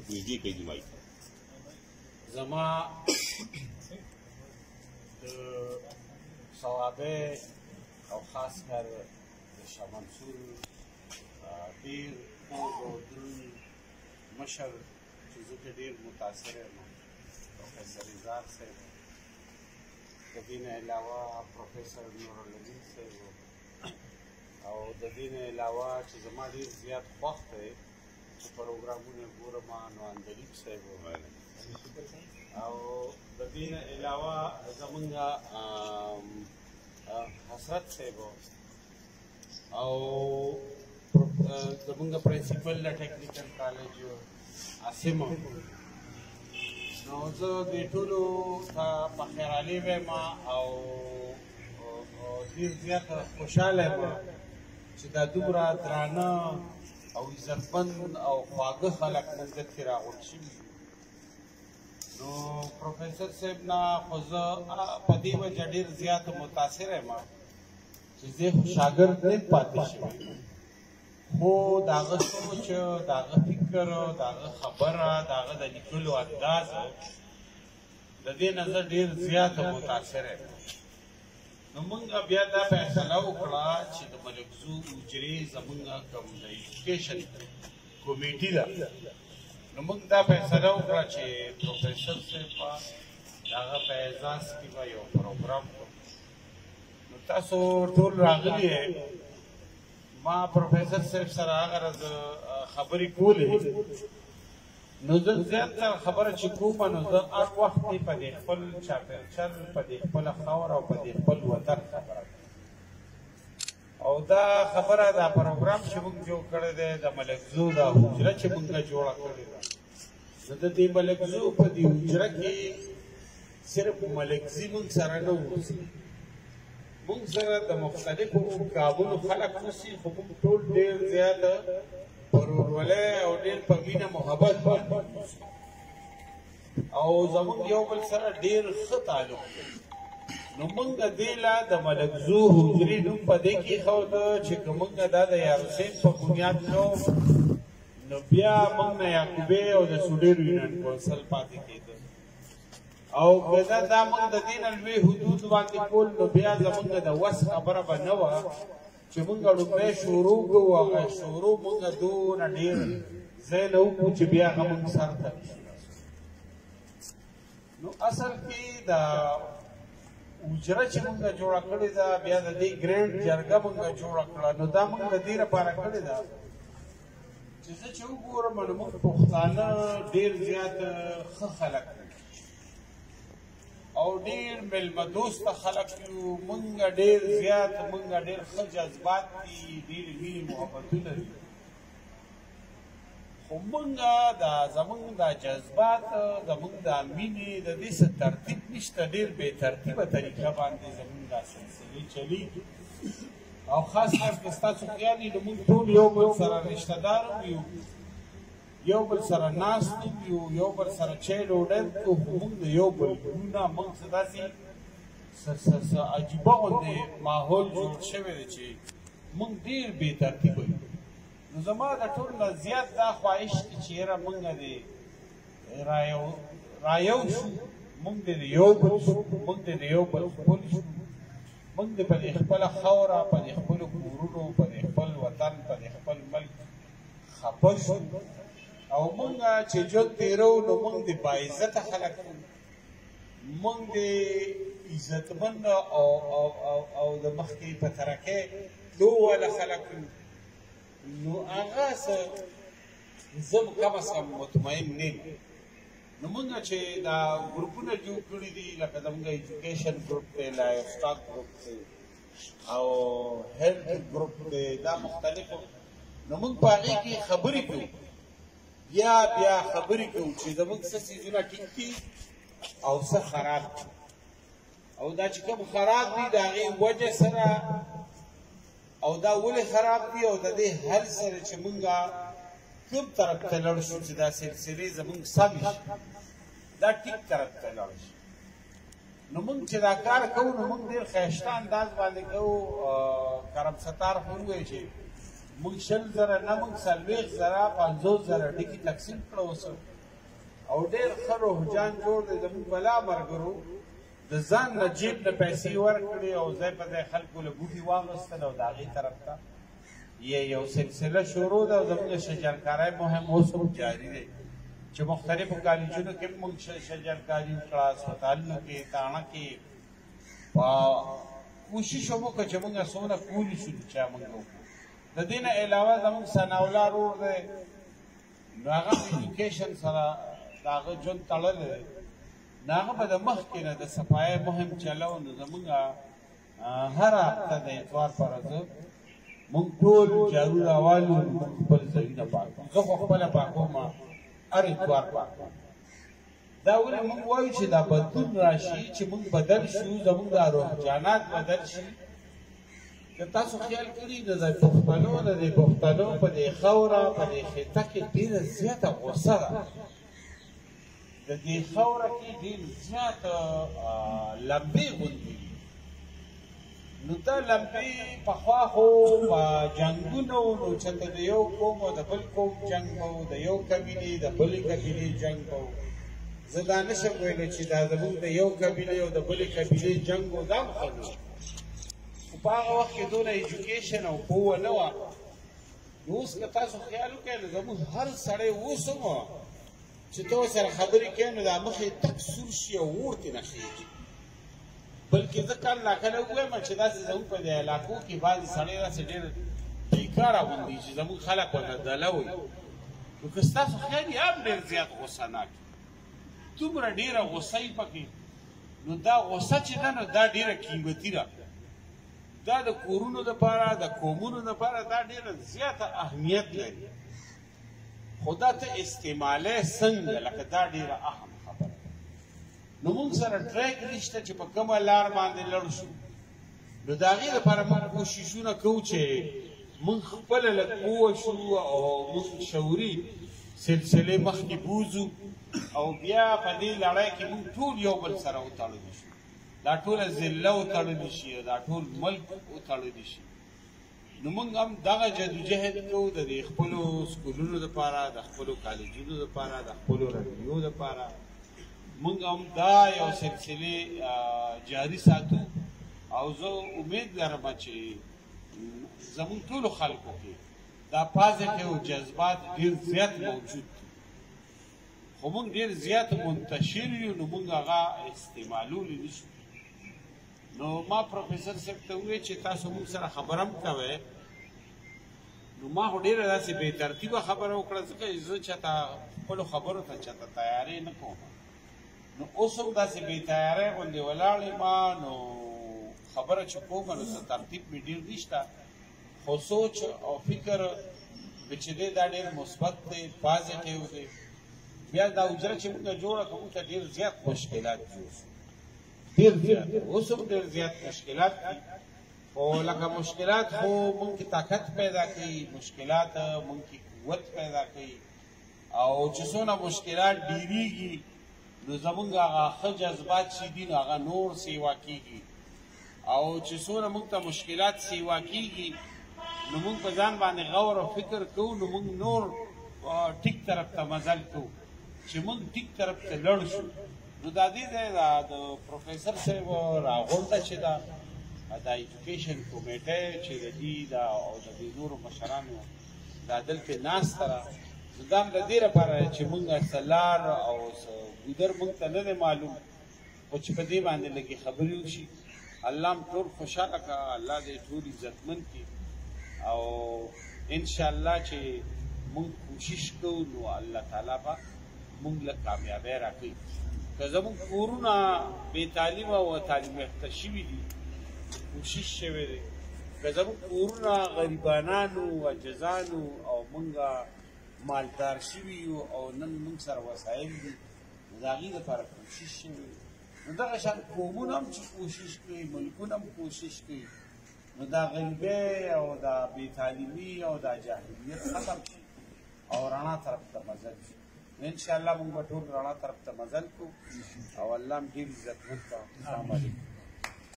نږدې کړئ مایک زما د صوابع او خاص کر د شاه منصور ډېر خوږ او دروند مشر چې زه ترې ډېر متاثر یم پروفیسر اظهار صاحب د دې نه علاوه پروفیسر نورالدین صاحب او د دې نه علاوه چې زما ډېر زیات خوښ دی چې پروګرامونه ګورم نو اندلیب صاحب او د دې نه علاوه زمونږ حسرت صاحب او زمونږ پرنسپل د ټیکنیکل کالج عاصم نو زه دې ټولو ته بخیرالي وایم او ډېر زیات خوشحاله یم چې دا دومره درانه او عزتمند او خواږه خلک موږ دلته راغونډ شوي نو پروفیسر صاحب نه خو زه په دې وجه ډېر زیات متاثر یم چې زه خو شاګرد نه پاتې شوی خو د هغه سوچ د هغه فکر د هغه خبره د هغه د لیکلو انداز د دې نه زه ډېر زیات متاثر یم نو موږ بیا دا فیصله وکړه چې د ملکزو حجرې زموږ کوم د ایجوکیشن کمیټي ده نو موږ دا فیصله وکړه چې پروفیسر صاحب به د هغه په اعزاز کې به یو پروګرام کوو نو تاسو ټول راغلي ما پروفیسر صاحب سره هغه ورځ خبرې کولې نو زه زیاتره خبره چې کوم نو زه هر وخت په دې خپل چاپېریال په دې خپله خاوره او په دې خپل وطن خبره او دا خبره دا پروګرام چې موږ جوړ کړی دی د ملکزو دا حجره چې موږ جوړه کړې ده نو د دې ملکزو په دې حجره کې صرف ملکزي موږ سره نه اوسي موږ سره د مختلفو کابونو خلک اوسي خو موږ ټول ډېر زیات ورورولۍ او ډېر په مینه محبت باندې او زموږ یو بل سره ډېر ښه تعلق دی نو موږ دې لا د ملکزو حجرې نوم په دې کې ایښوده چې که موږ دا د یارحسین په بنیاد کوو نو بیا موږ نه یعقوبی او د سوډیر یونین کونسل پاتې کېده او که دا موږ د دې نه لوی حدود باندې کول نو بیا زموږ د وس خبره به نه وه چې موږ لومړی شروع کوو هغه شروع موږ دونه ډېر ځای نه وکړو چې بیا هغه موږ سر ته نو اصل کې د حجره چې موږ جوړه کړې ده بیا د دې ګرینډ جرګه موږ جوړه کړه نو دا موږ د دې لپاره کړې ده چې زه چې وګورم نو موږ پښتانه ډېر زیات ښه خلک او ډېر میلمه دوسته خلک یو موږ ډېر زیات موږ ډېر ښه جذبات دي ډېرې مینې محبتونه دي خو موږ دا زموږ دا جذبات زموږ دا مینې د دې څه ترتیب نشته ډېر بې ترتیبه طریقه باندې زموږ دا سلسلې چلیږي او خاص خاص که ستاسو خیال وي نو موږ ټول یو بل سره رشته دار یو یو بل سره ناست یو یو بل سره چای ډوډۍ کوو خو موږ د یو بل ګلونه موږ څه داسې عجیبه غوندې ماحول جوړ شوی دی چې موږ ډېر بې ترتیبه یو نو زما د ټول نه زیات دا خواهش دی چې یاره موږ دې رایو شو موږ دې د یو بل شو موږ دې د یو بل خپل شو موږ دې په دې خپله خاوره په دې خپلو کورونو په دې خپل وطن په دې خپل ملک خفه شو او موږ چې ژوند تېرو نو موږ د باعزته خلک موږ د عزتمند او د مخکې په ترقۍ دو والا خلک نو هغه څه زه کم از کم مطمئن نه یم نو موږ چې دا ګروپونه جوړ کړي دي لکه زموږ ایجوکیشن ګروپ دی لایف سټاک ګروپ دی او هیلث ګروپ دی دا مختلفو نو موږ په هغې کې خبرې کوو بیا خبرې کوو چې زموږ څه څیزونه ټیک دي او څه خراب دي او دا چې کوم خراب دي د هغې وجه سره او دا ولې خراب دي او د دې حل سره چې موږ کوم طرف ته لاړ شو چې دا سلسلې زموږ سمې شي دا ټیک طرف ته لاړ شي نو موږ چې دا کار کوو نو موږ ډېر ښایسته انداز باندې کوو کرم ستار خو ووایي چې موږ 100,000 نه موږ 40,000 50,000 ډکي تقسیم کړو اوس او ډېر ښه روحجان جوړ دی زموږ بلا ملګرو د ځان نه جیب نه پیسې ورکړې او ځای په ځای خلکو له بوټي واغېستل او د هغې طرف ته یو سلسله شروع ده او زموږ شجرکارۍ مهم اوس هم جاري دی چې مختلفو کالجونو کې موږ شجرکاري وکړه هسپتالونو کې تاڼه کې کوشش هم وکړه چې موږ څومره کولی شو چې موږ وکړو د دې نه علاوه زموږ ثناءالله ورور دی نو هغه ایډوکیشن سره د هغه ژوند تړلی دی نو هغه به د مخکې نه د صفایۍ مهم چلو نو زموږ هره هفته د اتوار په ورځ موږ ټول جارو راوالو موږ خپل ځایونه پاکوو زه خو خپله پاکوم هر اتوار پاکوم دا ولې موږ وایو چې دا بدلون راشي چې موږ بدل شو زموږ دا روحجانات بدل شي که تاسو خیال کړي د پښتنو د دې پښتنو په دې خاوره په دې خطه کې ډېره زیاته غوسه ده د دې خاوره کې ډېر زیات لمبې غوندې دي نو دا لمبې پخوا خو په جنګونو نو چېرته د یو قوم او د بل قوم جنګ به و د یو قبیلې د بلې قبیلې جنګ به و زه دا نشم ویلی چې دا زموږ د یو قبیلې او د بلې قبیلې جنګ و دا هم ښه نه خو په هغه وخت کې دونه ایجوکیشن او پوهه نه وه نو اوس که تاسو خیال وکړئ نو زموږ هر سړی اوس هم چې ته ورسره خبرې کوې نو دا مخ یې تک سور شي او اور ترې نه خېږي بلکې زه کله ناکله ووایم چې داسې زموږ په دې علاقو کې بعضې سړی داسې ډېر بیکاره غوندي چې زموږ خلک ورته دله وایي نو که ستاسو خیال یې هم ډېر زیات غوسه ناک دومره ډېره غوسه یې پکې نو دا غوسه چې ده نو دا ډېره قیمتي ده دا د کورونو دپاره د قومونو دپاره دا ډېره زیاته اهمیت لري خو دا ته استعمالی څنګه لکه دا ډېره اهم خبره نو موږ سره ټریک نشته چې په کومه لار باندې لړ شو نو د هغې دپاره موږ کوششونه کوو چې موږ خپله لږ پوه شو او موږ شعوري سلسلې مخکې بوځو او بیا په دې لړۍ کې موږ ټول یو بل سره وتړلی شو دا ټوله ضلع وتړلی شي دا ټول ملک وتړلی شي نو موږ هم دغه جدوجهد کوو د دې خپلو سکولونو دپاره د خپلو کالجونو دپاره د خپلو رادیو دپاره موږ هم دا یو سلسلې جاري ساتو او زه امید لرم چې زموږ ټولو خلکو کې دا پازیټیو جذبات ډېر زیات موجود دي خو موږ ډېر زیات منتشر یو نو موږ هغه استعمالولی نشو نو ما پروفیسر صاحب ته وویل چې تاسو موږ سره خبره هم کوئ نو ما خو ډېره داسې بې ترتیبه خبره وکړه ځکه زه چاته خپلو خبرو ته چاته تیاری نه کوم نو اوس هم داسې بې تیاری غوندې ولاړ یم نو خبره چې کومه نو څه ترتیب مې ډېر نشته خو سوچ او فکر به چې دی دا ډېر مثبت دی پازیټیو دی بیا دا حجره چې موږ جوړه کړو موږ ته ډېر زیات مشکلات جوړ ډېر زیات اوس هم ډېر زیات مشکلات دي خو لکه مشکلات خو موږ کې طاقت پیدا کوي مشکلات موږ کې قوت پیدا کوي او چې څونه مشکلات ډېرېږي نو زموږ هغه ښه جذبات چې دي نو هغه نور سیوا کېږي او چې څونه موږ ته مشکلات سیوا کېږي نو موږ په ځان باندې غور او فکر کوو نو موږ نور ټیک طرف ته مزل کوو چې موږ ټیک طرف ته لړ شو نو دا دې ځای د پروفیسر صاحب راغونډه چې ده دا ایجوکیشن کمیټه چې د دې او د دې نورو مشرانو دا دلته ناسته ده نو دا هم د دې لپاره چې موږ څه لار او څه ګودر موږ ته نه دی معلوم خو چې په دې باندې لږې خبرې وشي الله هم ټول خوشحاله کړه الله دې ټول عزتمند کړي او انشاءالله چې موږ کوشش کوو نو الله تعالی به موږ له کامیابۍ راکوي که زموږ کورونه بې تعلیمه او تعلیم یافته شوي دي کوشش شوی دی که زموږ کورونه غریبانانو عجزانو او موږ مالدار شوي یو او نن موږ سره وسایل دي نو د هغې دپاره کوشش شوی نو دغه شان قومونه هم چې کوشش کوي ملکونه هم کوشش کوي نو دا غریبۍ او دا بې تعلیمي او دا جاهلیت ختم شي او رڼا طرف ته مزل شي انشاءالله موږ به ټول رڼا طرف ته مزل کوو او الله هم ډېر عزتمند کړه السلام علیکم